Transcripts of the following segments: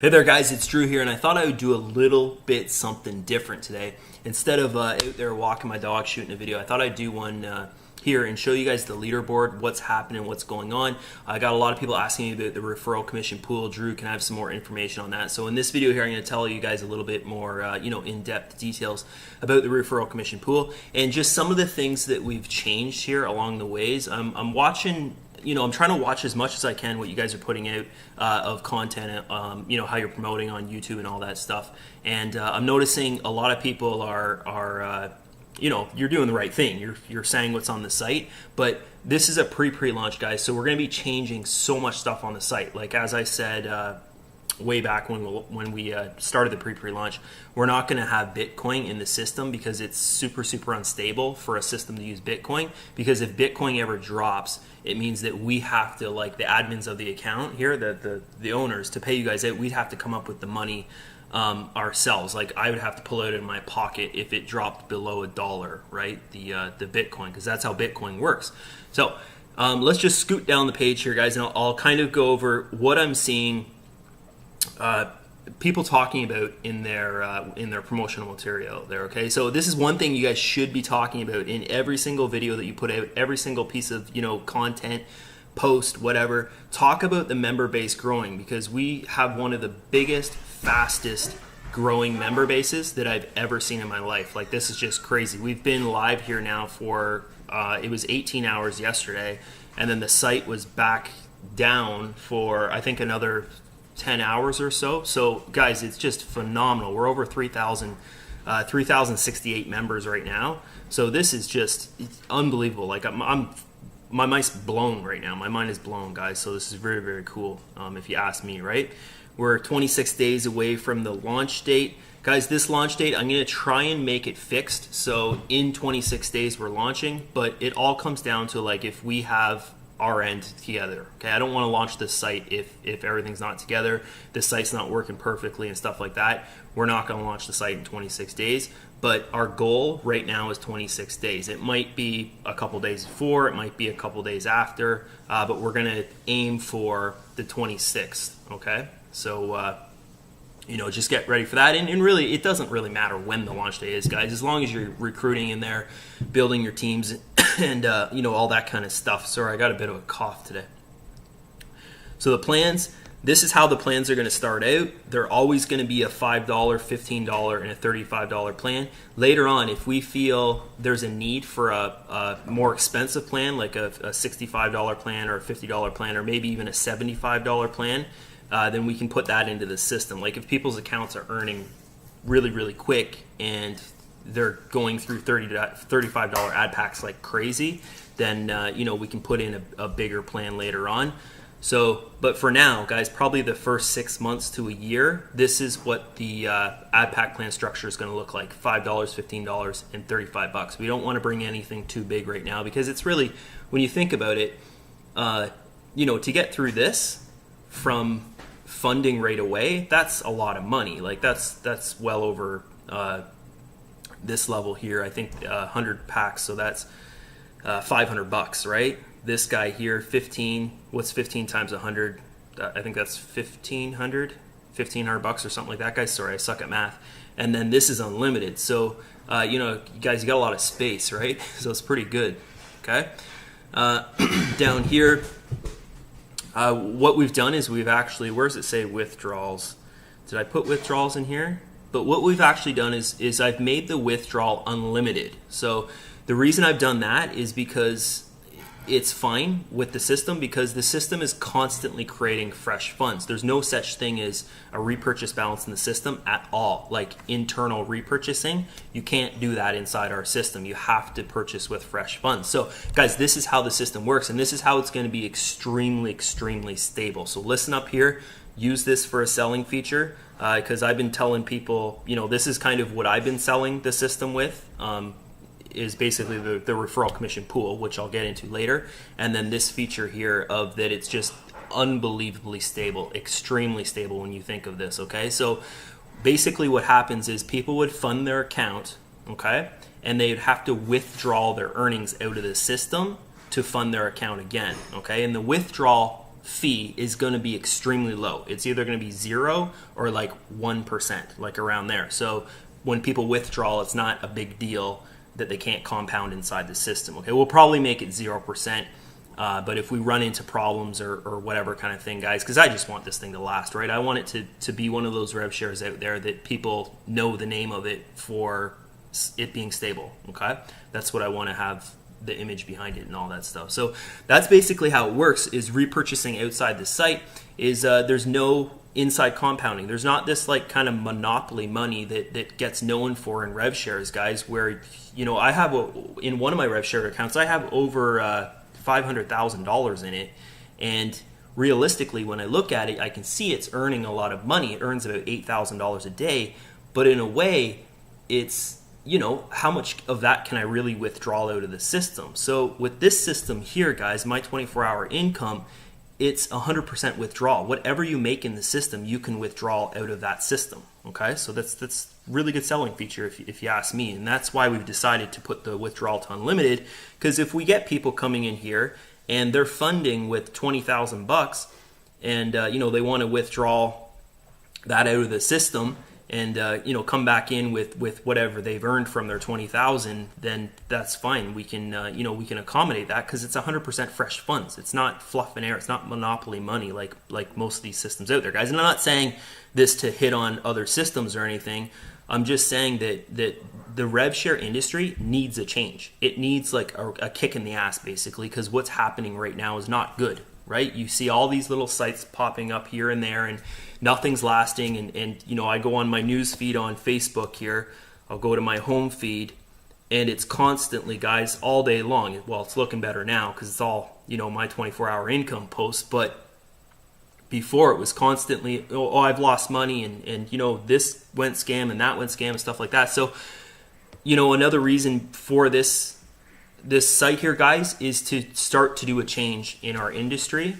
Hey there guys, it's Drew here, and I thought I would do a little bit something different today. Instead of out there walking my dog shooting a video, I thought I'd do one here and show you guys the leaderboard, what's happening, what's going on. I got a lot of people asking me about the referral commission pool. Drew, can I have some more information on that? So in this video here, I'm going to tell you guys a little bit more in-depth details about the referral commission pool and just some of the things that we've changed here along the ways. I'm watching, I'm trying to watch as much as I can what you guys are putting out of content, how you're promoting on YouTube and all that stuff. And I'm noticing a lot of people are you're doing the right thing. You're saying what's on the site, but this is a pre-launch, guys. So we're going to be changing so much stuff on the site. Like as I said way back when we started the pre-launch, we're not going to have Bitcoin in the system because it's super unstable for a system to use Bitcoin. Because if Bitcoin ever drops, it means that we have to, like the admins of the account here, the owners, to pay you guys out, we'd have to come up with the money ourselves. Like I would have to pull it out of my pocket if it dropped below $1, right? The Bitcoin, because that's how Bitcoin works. So let's just scoot down the page here, guys, and I'll kind of go over what I'm seeing people talking about in their promotional material there. Okay, so this is one thing you guys should be talking about in every single video that you put out, every single piece of content, post, whatever. Talk about the member base growing, because we have one of the biggest, fastest growing member bases that I've ever seen in my life. Like, this is just crazy. We've been live here now for it was 18 hours yesterday, and then the site was back down for I think another 10 hours or so. So guys, it's just phenomenal. We're over 3,068 members right now. So this is just unbelievable. Like my mind's blown right now. My mind is blown, guys. So this is very cool, if you ask me, right? We're 26 days away from the launch date. Guys, this launch date, I'm going to try and make it fixed. So in 26 days we're launching, but it all comes down to, like, if we have our end together. Okay, I don't want to launch this site if everything's not together, the site's not working perfectly and stuff like that. We're not going to launch the site in 26 days, but our goal right now is 26 days. It might be a couple days before, it might be a couple days after, but we're going to aim for the 26th. Okay, so just get ready for that. And really, it doesn't really matter when the launch day is, guys, as long as you're recruiting in there, building your teams, and all that kind of stuff. Sorry, I got a bit of a cough today. So the plans, this is how the plans are going to start out. They're always going to be a $5, $15, and a $35 plan. Later on, if we feel there's a need for a more expensive plan, like a $65 plan or a $50 plan, or maybe even a $75 plan, then we can put that into the system. Like if people's accounts are earning really quick and they're going through $30 to $35 ad packs like crazy, then we can put in a bigger plan later on. So, but for now, guys, probably the first 6 months to a year, this is what the ad pack plan structure is going to look like: $5, $15, and $35. We don't want to bring anything too big right now, because it's really, when you think about it, to get through this from funding right away, that's a lot of money. Like that's well over this level here, I think 100 packs, so that's $500, right? This guy here, 15, what's 15 times 100? I think that's $1,500 or something like that, guys. Sorry, I suck at math. And then this is unlimited, so guys, you got a lot of space, right? So it's pretty good. Okay, down here, what we've done is we've actually, where does it say withdrawals? Did I put withdrawals in here? But what we've actually done is I've made the withdrawal unlimited. So the reason I've done that is because it's fine with the system, because the system is constantly creating fresh funds. There's no such thing as a repurchase balance in the system at all. Like internal repurchasing, you can't do that inside our system. You have to purchase with fresh funds. So guys, this is how the system works, and this is how it's going to be extremely stable. So listen up here, use this for a selling feature, because I've been telling people, this is kind of what I've been selling the system with, is basically the referral commission pool, which I'll get into later, and then this feature here of that it's just unbelievably stable, extremely stable when you think of this. Okay, so basically what happens is people would fund their account, okay, and they'd have to withdraw their earnings out of the system to fund their account again. Okay, and the withdrawal fee is going to be extremely low. It's either going to be 0 or like 1%, like around there. So when people withdraw, it's not a big deal that they can't compound inside the system. Okay, we'll probably make it 0%. But if we run into problems or whatever kind of thing, guys, because I just want this thing to last, right? I want it to be one of those rev shares out there that people know the name of it for it being stable, okay? That's what I want to have the image behind it and all that stuff. So that's basically how it works, is repurchasing outside the site is there's no inside compounding. There's not this like kind of monopoly money that gets known for in rev shares, guys, where, you know, I have in one of my rev share accounts, I have over $500,000 in it, and realistically when I look at it, I can see it's earning a lot of money. It earns about $8,000 a day, but in a way it's, you know, how much of that can I really withdraw out of the system? So with this system here, guys, my 24-hour income, it's 100% withdrawal. Whatever you make in the system, you can withdraw out of that system. Okay, so that's really good selling feature if you ask me, and that's why we've decided to put the withdrawal to unlimited. Because if we get people coming in here and they're funding with $20,000, and you know, they want to withdraw that out of the system, and you know, come back in with whatever they've earned from their 20,000, then that's fine. We can you know, we can accommodate that because it's 100% fresh funds. It's not fluff and air. It's not monopoly money like most of these systems out there, guys. And I'm not saying this to hit on other systems or anything. I'm just saying that the rev share industry needs a change. It needs like a kick in the ass, basically, because what's happening right now is not good. Right? You see all these little sites popping up here and there, and nothing's lasting. And you know, I go on my news feed on Facebook here. I'll go to my home feed, and it's constantly, guys, all day long. Well, it's looking better now because it's all, you know, my 24-hour income posts. But before, it was constantly, oh, I've lost money, and you know, this went scam and that went scam and stuff like that. So, you know, another reason for this site here, guys, is to start to do a change in our industry,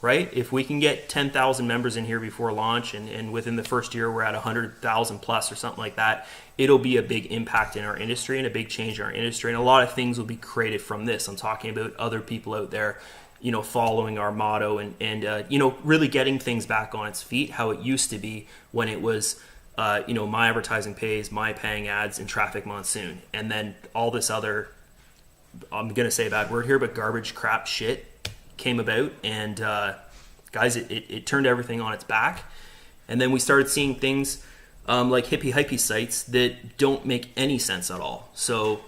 right? If we can get 10,000 members in here before launch, and within the first year we're at 100,000 plus or something like that, it'll be a big impact in our industry and a big change in our industry. And a lot of things will be created from this. I'm talking about other people out there, you know, following our motto and you know, really getting things back on its feet, how it used to be when it was, you know, my advertising pays, my paying ads, and traffic monsoon. And then all this other, I'm going to say a bad word here, but garbage crap shit came about, and guys, it turned everything on its back. And then we started seeing things like hippie sites that don't make any sense at all. So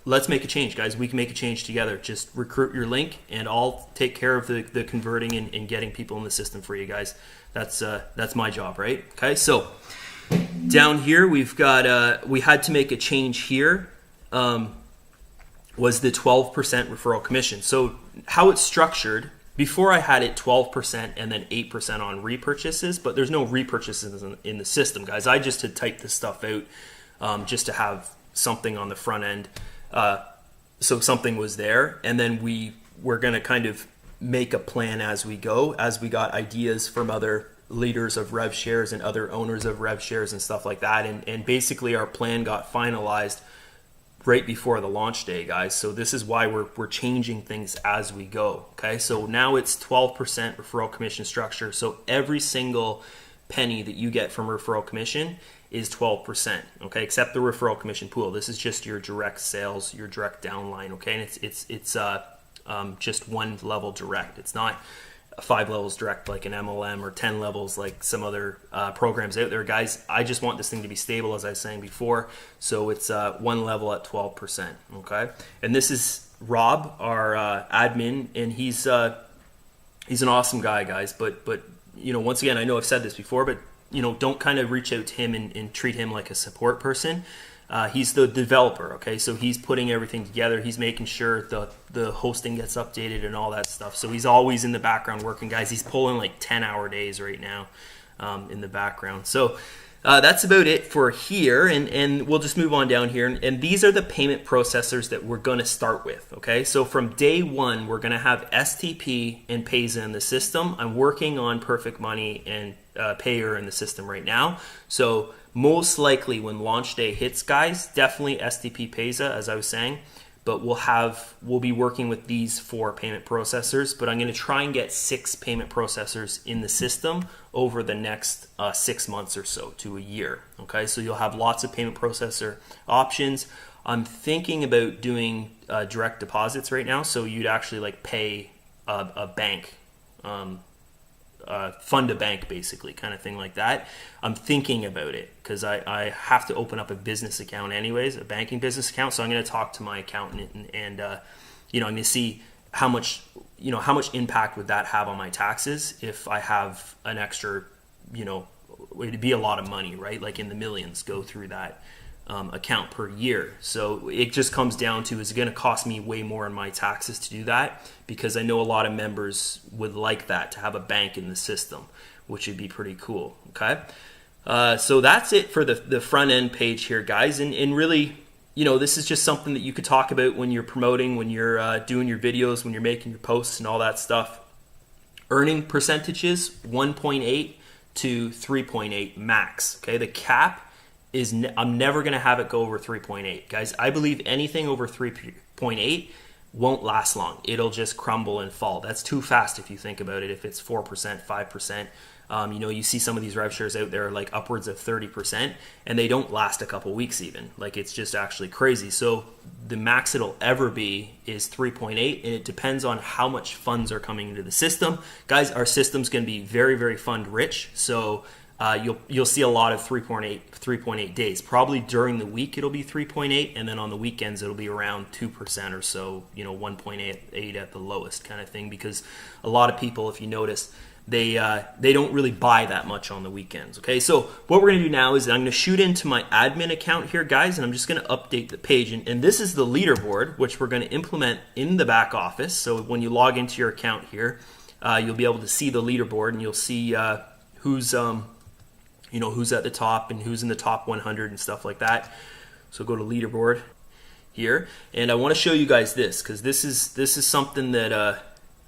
let's make a change, guys. We can make a change together. Just recruit your link, and I'll take care of the converting and getting people in the system for you guys. That's my job, right? Okay, so down here we've got we had to make a change here. Was the 12% referral commission. So how it's structured, before I had it 12% and then 8% on repurchases, but there's no repurchases in the system, guys. I just had typed this stuff out just to have something on the front end. So something was there, and then we were going to kind of make a plan as we go, as we got ideas from other leaders of rev shares and other owners of rev shares and stuff like that. And basically our plan got finalized right before the launch day, guys. So this is why we're changing things as we go. Okay, so now it's 12% referral commission structure. So every single penny that you get from referral commission is 12%. Okay, except the referral commission pool. This is just your direct sales, your direct downline. Okay, and it's just one level direct. It's not 5 levels direct like an MLM or 10 levels like some other programs out there, guys. I just want this thing to be stable, as I was saying before. So it's one level at 12%. Okay, and this is Rob, our admin, and he's an awesome guy, guys. But you know, once again, I know I've said this before, but you know, don't kind of reach out to him and treat him like a support person. He's the developer, okay? So he's putting everything together. He's making sure the hosting gets updated and all that stuff. So he's always in the background working, guys. He's pulling like 10-hour days right now in the background. So that's about it for here, and we'll just move on down here. And these are the payment processors that we're going to start with, okay? So from day one, we're going to have STP and Payza in the system. I'm working on Perfect Money and Payer in the system right now. So most likely when launch day hits, guys, definitely STP Payza, as I was saying. but we'll be working with these 4 payment processors, but I'm going to try and get 6 payment processors in the system over the next 6 months or so to a year. Okay, so you'll have lots of payment processor options. I'm thinking about doing direct deposits right now, so you'd actually like pay a bank, fund a bank basically, kind of thing like that. I'm thinking about it because I have to open up a business account anyways, a banking business account. So I'm going to talk to my accountant and I'm going to see how much impact would that have on my taxes if I have an extra, it'd be a lot of money, right? Like in the millions go through that account per year. So it just comes down to, is it going to cost me way more in my taxes to do that? Because I know a lot of members would like that, to have a bank in the system, which would be pretty cool. Okay. So that's it for the front end page here, guys. And really, this is just something that you could talk about when you're promoting, when you're doing your videos, when you're making your posts and all that stuff. Earning percentages, 1.8 to 3.8 max. Okay. The cap is I'm never going to have it go over 3.8. Guys, I believe anything over 3.8 won't last long. It'll just crumble and fall. That's too fast if you think about it. If it's 4%, 5%, you see some of these Revshares out there like upwards of 30%, and they don't last a couple weeks even. Like, it's just actually crazy. So the max it'll ever be is 3.8, and it depends on how much funds are coming into the system. Guys, our system's going to be very, very fund rich. So you'll see a lot of 3.8 days. Probably during the week it'll be 3.8, and then on the weekends it'll be around 2% or so, 1.8 at the lowest kind of thing, because a lot of people, if you notice, they don't really buy that much on the weekends. Okay, so what we're going to do now is I'm going to shoot into my admin account here, guys, and I'm just going to update the page. And this is the leaderboard, which we're going to implement in the back office. So when you log into your account here, you'll be able to see the leaderboard, and you'll see who's at the top and who's in the top 100 and stuff like that. So go to leaderboard here, and I want to show you guys this, because this is something that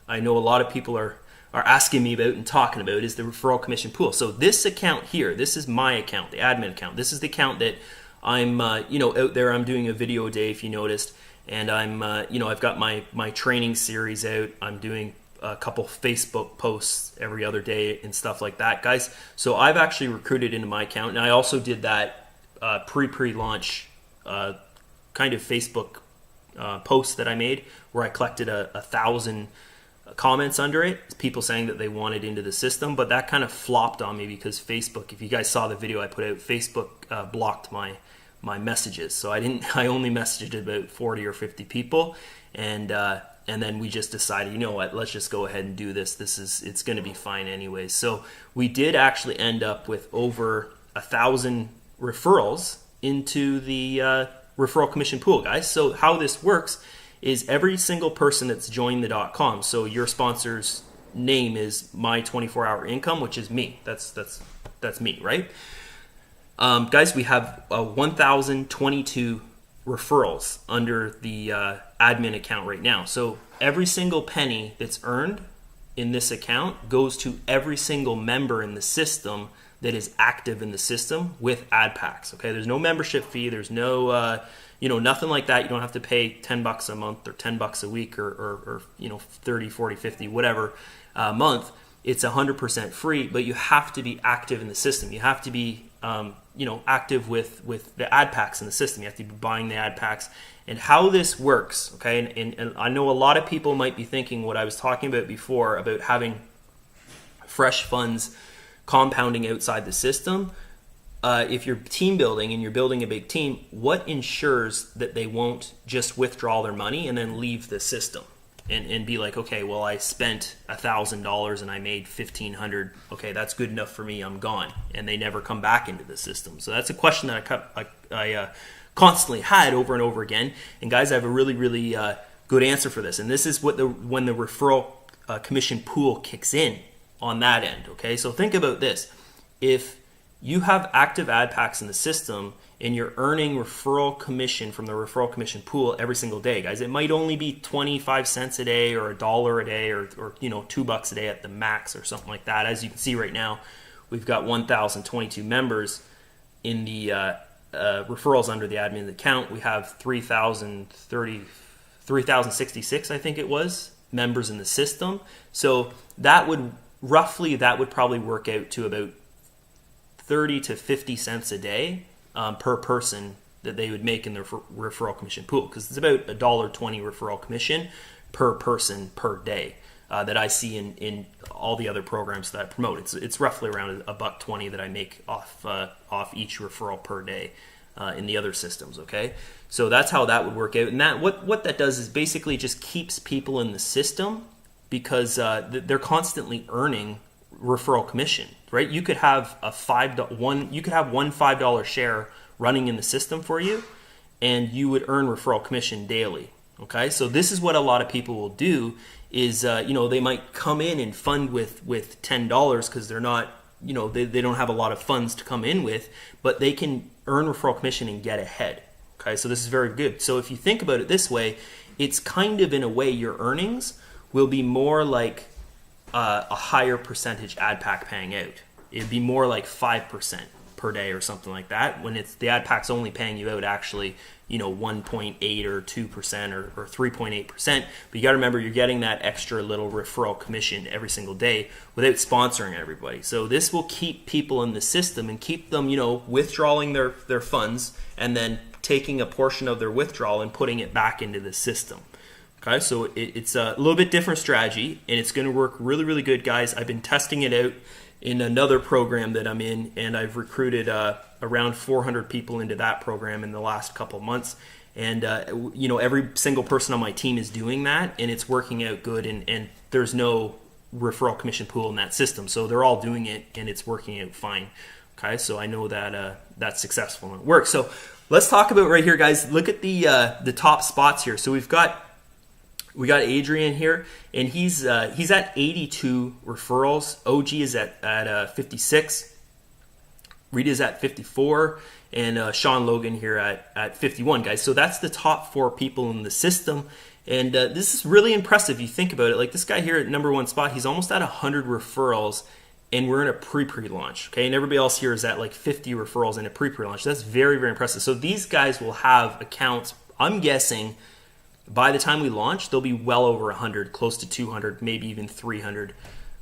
I know a lot of people are asking me about and talking about, is the referral commission pool. So this account here, this is my account, the admin account. This is the account that I'm out there. I'm doing a video a day, if you noticed, and I'm I've got my training series out. I'm doing a couple Facebook posts every other day and stuff like that, guys. So I've actually recruited into my account, and I also did that pre-launch kind of Facebook post that I made, where I collected 1,000 comments under it, people saying that they wanted into the system. But that kind of flopped on me because Facebook, if you guys saw the video I put out, Facebook blocked my messages. So I only messaged about 40 or 50 people, and then we just decided, you know what, let's just go ahead and do this. It's going to be fine anyways. So we did actually end up with over 1,000 referrals into the referral commission pool, guys. So how this works is every single person that's joined the .com. So your sponsor's name is My24 Hour Income, which is me. That's me, right? Guys, we have 1,022 referrals under the admin account right now. So every single penny that's earned in this account goes to every single member in the system that is active in the system with adpacks. Okay, there's no membership fee. There's no nothing like that. You don't have to pay $10 a month or $10 a week or 30, 40, 50, whatever month. It's 100% free, but you have to be active in the system. You have to be active with the ad packs in the system. You have to be buying the ad packs. And how this works, okay, and I know a lot of people might be thinking what I was talking about before, about having fresh funds compounding outside the system. If you're team building and you're building a big team, what ensures that they won't just withdraw their money and then leave the system and be like, okay, well, I spent $1,000 and I made $1,500. Okay, that's good enough for me. I'm gone, and they never come back into the system. So that's a question that I constantly had over and over again. And guys, I have a really, really good answer for this. And this is when the referral commission pool kicks in on that end. Okay, so think about this: if you have active ad packs in the system and you're earning referral commission from the referral commission pool every single day, guys, it might only be 25 cents a day or $1 a day or $2 a day at the max or something like that. As you can see right now, we've got 1,022 members in the referrals under the admin account. We have 3,030 3,066, I think it was, members in the system. So that would probably work out to about 30 to 50 cents a day per person that they would make in their referral commission pool, because it's about $1.20 referral commission per person per day that I see in all the other programs that I promote. It's roughly around $1.20 that I make off each referral per day in the other systems. Okay, so that's how that would work out, and that what that does is basically just keeps people in the system, because they're constantly earning referral commission, right? You could have one $5 share running in the system for you, and you would earn referral commission daily. Okay, so this is what a lot of people will do is, they might come in and fund with $10 because they're not, they don't have a lot of funds to come in with, but they can earn referral commission and get ahead. Okay, so this is very good. So if you think about it this way, it's kind of, in a way, your earnings will be more like a higher percentage ad pack paying out. It'd be more like 5% per day or something like that, when it's the ad pack's only paying you out actually 1.8 or 2% or 3.8%. But you got to remember, you're getting that extra little referral commission every single day without sponsoring everybody. So this will keep people in the system and keep them withdrawing their funds and then taking a portion of their withdrawal and putting it back into the system. Okay, so it's a little bit different strategy, and it's going to work really, really good, guys. I've been testing it out in another program that I'm in, and I've recruited around 400 people into that program in the last couple months. And every single person on my team is doing that, and it's working out good. And there's no referral commission pool in that system, so they're all doing it, and it's working out fine. Okay, so I know that that's successful and it works. So let's talk about right here, guys. Look at the top spots here. So we got Adrian here, and he's at 82 referrals. OG is at 56. Rita's at 54, and Sean Logan here at 51, guys. So that's the top 4 people in the system, and this is really impressive. You think about it, like this guy here at number 1 spot, he's almost at 100 referrals, and we're in a pre-launch, okay? And everybody else here is at like 50 referrals in a pre-launch. That's very, very impressive. So these guys will have accounts, I'm guessing, by the time we launch, they'll be well over 100, close to 200, maybe even 300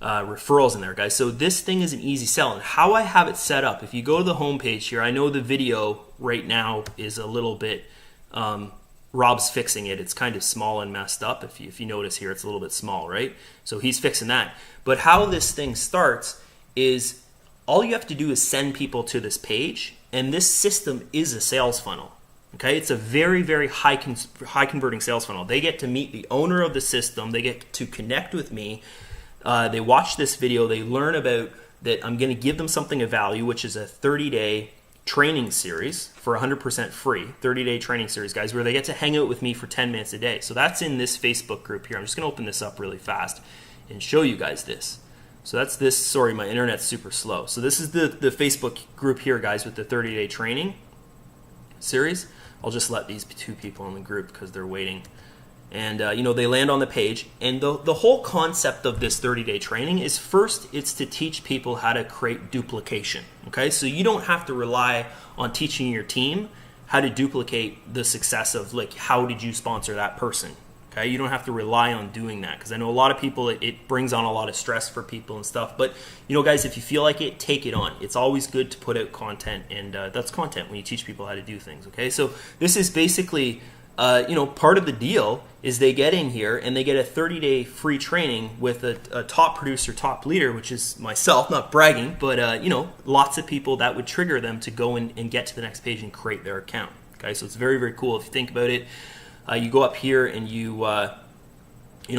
referrals in there, guys. So this thing is an easy sell. And how I have it set up, if you go to the homepage here, I know the video right now is a little bit, Rob's fixing it. It's kind of small and messed up. If you notice here, it's a little bit small, right? So he's fixing that. But how this thing starts is all you have to do is send people to this page, and this system is a sales funnel. Okay, it's a very, very high converting sales funnel. They get to meet the owner of the system. They get to connect with me. They watch this video. They learn about that I'm going to give them something of value, which is a 30-day training series for 100% free. 30-day training series, guys, where they get to hang out with me for 10 minutes a day. So that's in this Facebook group here. I'm just going to open this up really fast and show you guys this. So that's this. Sorry, my internet's super slow. So this is the Facebook group here, guys, with the 30-day training series. I'll just let these 2 people in the group because they're waiting. And, they land on the page. And the whole concept of this 30-day training is, first, it's to teach people how to create duplication. Okay, so you don't have to rely on teaching your team how to duplicate the success of, like, how did you sponsor that person. Okay, you don't have to rely on doing that, because I know a lot of people, it brings on a lot of stress for people and stuff. But, guys, if you feel like it, take it on. It's always good to put out content, and that's content when you teach people how to do things. Okay, so this is basically, part of the deal is they get in here and they get a 30-day free training with a top producer, top leader, which is myself, not bragging, but, lots of people that would trigger them to go and get to the next page and create their account. Okay, so it's very, very cool if you think about it. You go up here and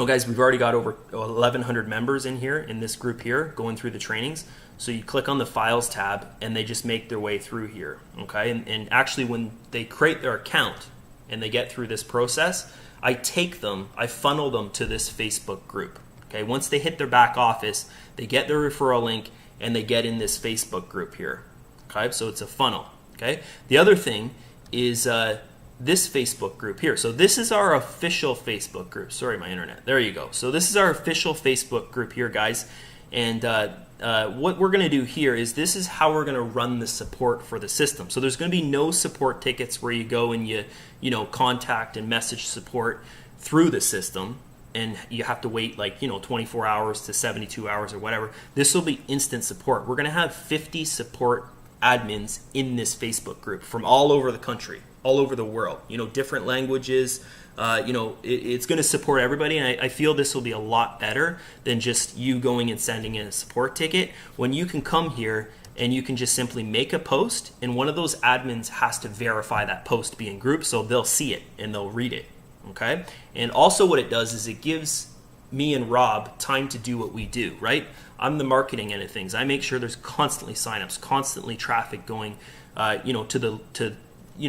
guys, we've already got over 1,100 members in here in this group here going through the trainings. So you click on the Files tab, and they just make their way through here. Okay, and actually, when they create their account and they get through this process, I funnel them to this Facebook group. Okay, once they hit their back office, they get their referral link and they get in this Facebook group here. Okay, so it's a funnel. Okay, the other thing is this Facebook group here. So this is our official Facebook group. Sorry, my internet. There you go. So this is our official Facebook group here, guys. And what we're going to do here is, this is how we're going to run the support for the system. So there's going to be no support tickets where you go and you contact and message support. through the system, and you have to wait 24 hours to 72 hours or whatever. This will be instant support. We're going to have 50 support admins in this Facebook group from all over the country, all over the world, different languages. It's going to support everybody, and I feel this will be a lot better than just you going and sending in a support ticket. When you can come here and you can just simply make a post, and one of those admins has to verify that post being grouped, so they'll see it and they'll read it. Okay, and also what it does is it gives me and Rob time to do what we do, right? I'm the marketing end of things. I make sure there's constantly signups, constantly traffic going, to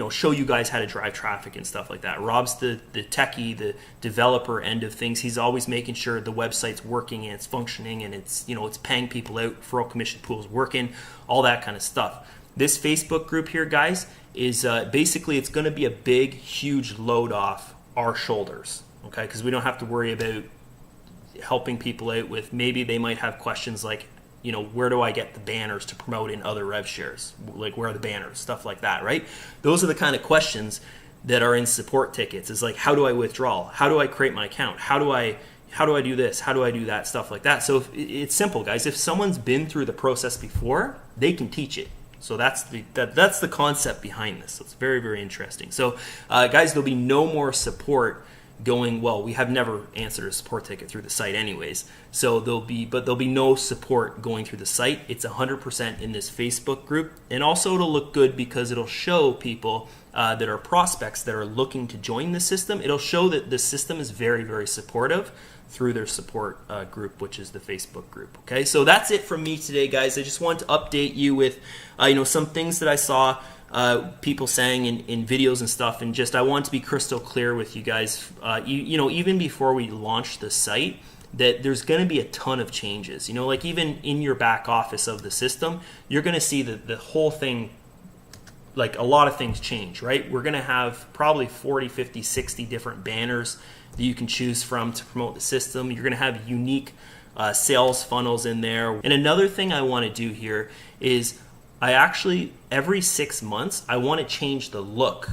show you guys how to drive traffic and stuff like that. Rob's the techie, the developer end of things. He's always making sure the website's working and it's functioning and it's paying people out, referral commission pool's working, all that kind of stuff. This Facebook group here, guys, is basically it's going to be a big, huge load off our shoulders, okay? Because we don't have to worry about helping people out with, maybe they might have questions like, where do I get the banners to promote in other Revshares? Like, where are the banners? Stuff like that, right? Those are the kind of questions that are in support tickets. Is like, how do I withdraw? How do I create my account? How do I do this? How do I do that? Stuff like that. So it's simple, guys. If someone's been through the process before, they can teach it. So that's the concept behind this. So it's very, very interesting. So guys, there'll be no more support going, well, we have never answered a support ticket through the site anyways. So there'll be no support going through the site. It's 100% in this Facebook group. And also it'll look good because it'll show people that are prospects that are looking to join the system. It'll show that the system is very, very supportive through their support group, which is the Facebook group. Okay, so that's it from me today, guys. I just want to update you with some things that I saw people saying in videos and stuff, and just I want to be crystal clear with you guys. Even before we launch the site, that there's going to be a ton of changes. Like even in your back office of the system, you're going to see that the whole thing, like a lot of things change, right? We're going to have probably 40, 50, 60 different banners that you can choose from to promote the system. You're going to have unique sales funnels in there. And another thing I want to do here is I actually, every 6 months, I want to change the look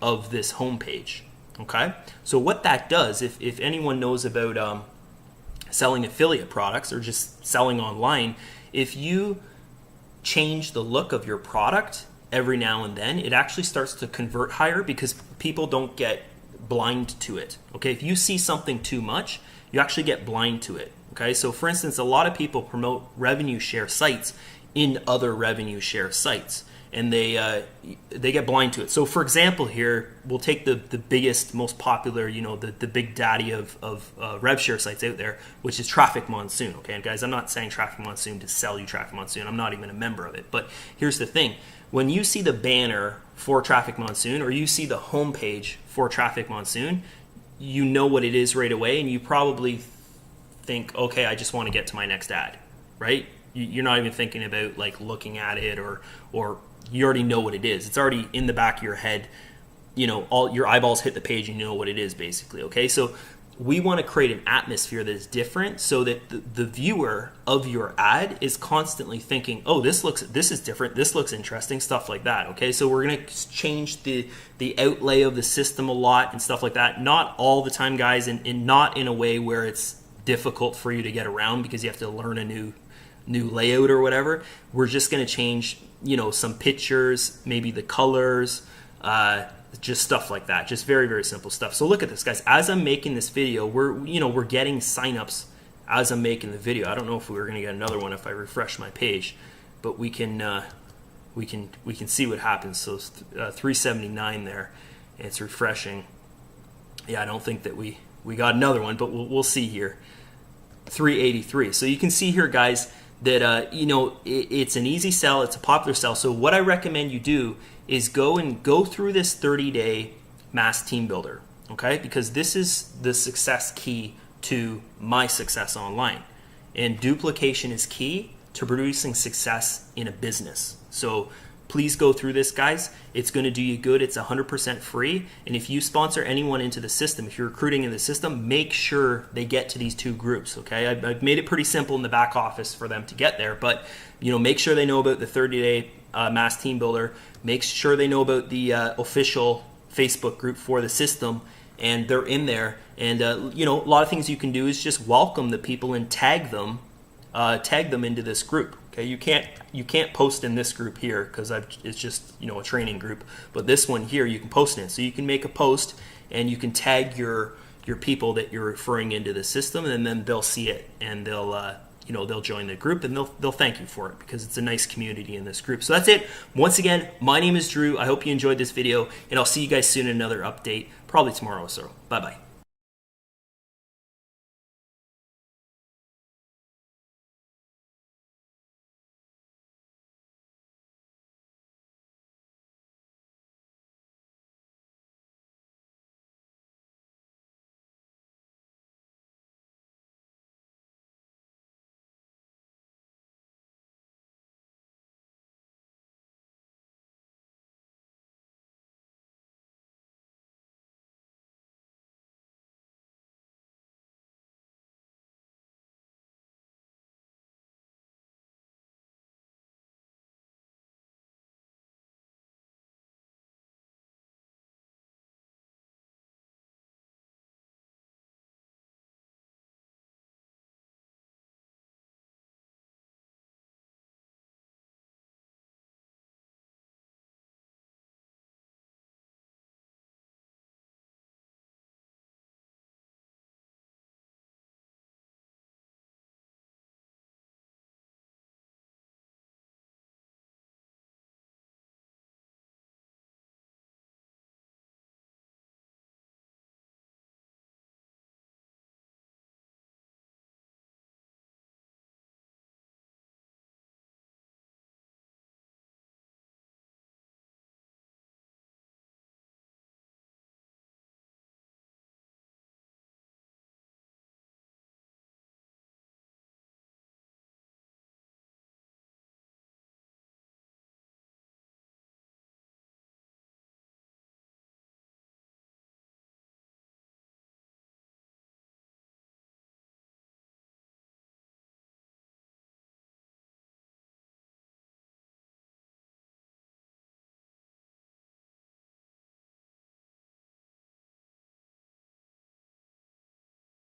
of this homepage. Okay? So what that does, if anyone knows about selling affiliate products or just selling online, if you change the look of your product every now and then, it actually starts to convert higher because people don't get blind to it. Okay? If you see something too much, you actually get blind to it. Okay? So for instance, a lot of people promote revenue share sites in other revenue share sites, and they get blind to it. So for example, here we'll take the biggest, most popular, the big daddy of Revshare sites out there, which is Traffic Monsoon. Okay, and guys, I'm not saying Traffic Monsoon to sell you Traffic Monsoon. I'm not even a member of it. But here's the thing: when you see the banner for Traffic Monsoon, or you see the homepage for Traffic Monsoon, you know what it is right away, and you probably think, okay, I just want to get to my next ad, right? You're not even thinking about like looking at it, or you already know what it is. It's already in the back of your head. All your eyeballs hit the page, and you know what it is basically. Okay, so we want to create an atmosphere that is different, so that the viewer of your ad is constantly thinking, oh, this is different, this looks interesting, stuff like that. Okay, so we're going to change the outlay of the system a lot and stuff like that. Not all the time, guys, and not in a way where it's difficult for you to get around because you have to learn a new layout or whatever. We're just going to change some pictures, maybe the colors, just stuff like that. Just very, very simple stuff. So look at this, guys. As I'm making this video, we're getting signups as I'm making the video. I don't know if we're going to get another one if I refresh my page, but we can see what happens. So 379 there, and it's refreshing. Yeah, I don't think that we got another one, but we'll see here. 383. So you can see here, guys, that it's an easy sell, it's a popular sell. So what I recommend you do is go through this 30-day mass team builder, okay? Because this is the success key to my success online, and duplication is key to producing success in a business. So please go through this, guys. It's going to do you good. It's 100% free. And if you sponsor anyone into the system, if you're recruiting in the system, make sure they get to these two groups, okay? I've made it pretty simple in the back office for them to get there, but make sure they know about the 30-day mass team builder. Make sure they know about the official Facebook group for the system, and they're in there. And you know, a lot of things you can do is just welcome the people and tag them into this group. Okay, you can't post in this group here because it's just, you know, a training group. But this one here, you can post in it. So you can make a post and you can tag your people that you're referring into the system, and then they'll see it and they'll you know, they'll join the group and they'll thank you for it because it's a nice community in this group. So that's it. Once again, my name is Drew. I hope you enjoyed this video, and I'll see you guys soon in another update, probably tomorrow or so. Bye bye.